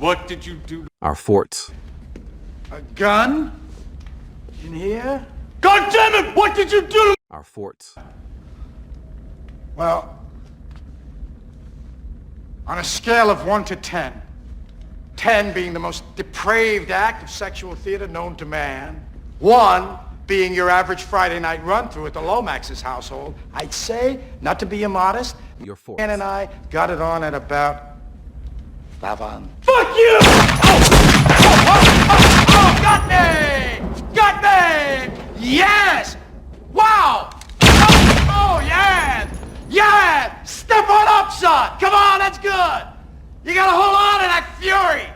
What did you do? Our forts. A gun? In here? God damn it! What did you do? Our forts. Well, on a scale of 1 to 10, 10 being the most depraved act of sexual theater known to man, 1 being your average Friday night run-through at the Lomax's household, I'd say, not to be immodest, Your forts. Ann and I got it on at about 7. Fuck you! Oh, got me! Got me! Yes! Wow! Oh, yeah! Yeah! Step on up, son! Come on, that's good! You gotta hold on to that fury!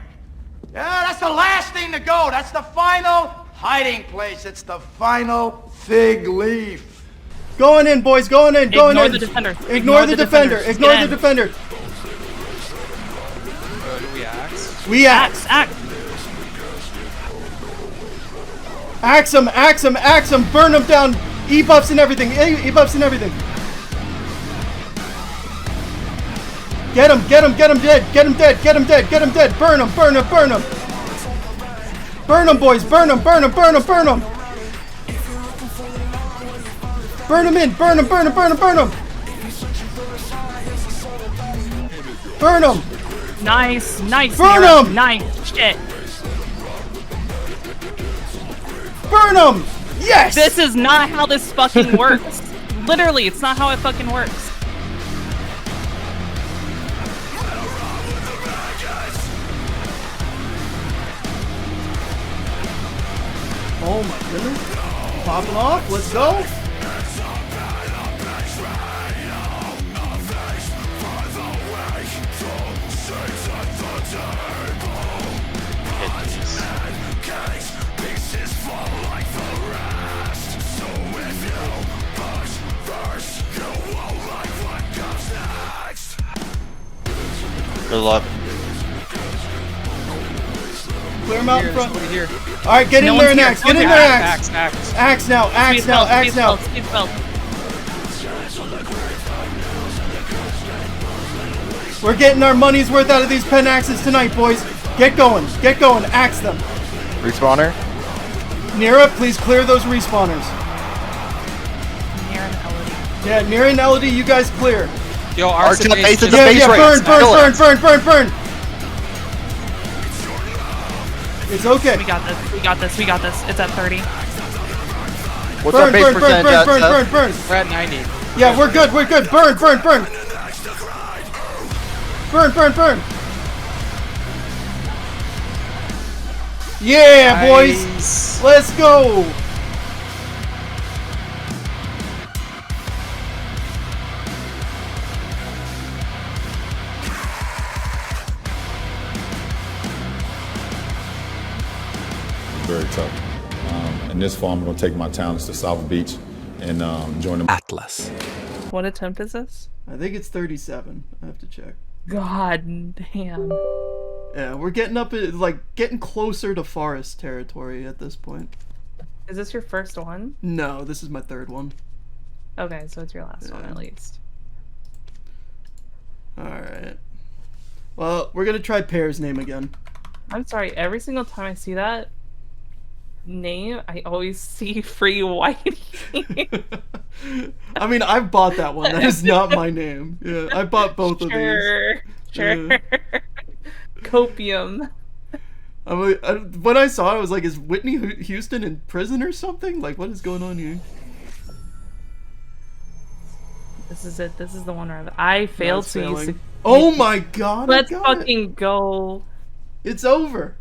Yeah, that's the last thing to go. That's the final hiding place. It's the final fig leaf. Going in, boys, going in, going in. Ignore the defender. Ignore the defender. Ignore the defender. Do we axe? We axe. Axe. Axe him, axe him, axe him. Burn him down. E-buffs and everything. E-buffs and everything. Get him, get him, get him dead. Get him dead, get him dead, get him dead. Burn him, burn him, burn him. Burn him, boys. Burn him, burn him, burn him, burn him. Burn him in. Burn him, burn him, burn him, burn him. Burn him. Nice, nice. Burn Nero. him! Nice shit. Burn him. Yes. This is not how this fucking works. Literally, it's not how it fucking works. Oh my goodness. Popping off. Let's go. Good luck. Clear him out in front. Somebody here. All right, get in there and axe. Get in there and axe. Axe. Axe now. Axe now. Axe now. Speed spell. We're getting our money's worth out of these pen axes tonight, boys. Get going. Get going. Axe them. Respawner. Nira, please clear those respawners. Nira and Elodie. Yeah, Nira and Elodie, you guys clear. Yo, Arch in the base of the Yeah, base yeah, burn, race. burn, Kill burn, it. burn, burn, burn. It's okay. We got this. We got this. We got this. It's at 30. What's our Burn, base burn, burn, percentage burn, at, burn, Seth? burn, burn. We're at 90. Yeah, we're good, we're good. Burn, burn, burn. Burn, burn, burn. Yeah, boys. Nice. Let's go. Very tough. In this fall, I'm going to take my talents to South Beach and join the Atlas. What attempt is this? I think it's 37. I have to check. God damn. Yeah, we're getting up, like, getting closer to forest territory at this point. Is this your first one? No, this is my third one. Okay, so it's your last one at least. Alright. Well, we're gonna try Pear's name again. I'm sorry, every single time I see that name, I always see Free Whitey. I mean, I bought that one. That is not my name. Yeah, I bought both of these. Sure. Copium. When I saw it, I was like, is Whitney Houston in prison or something? Like, what is going on here? This is it. This is the one where I failed to use. Oh my god! Let's I got fucking go. It's over.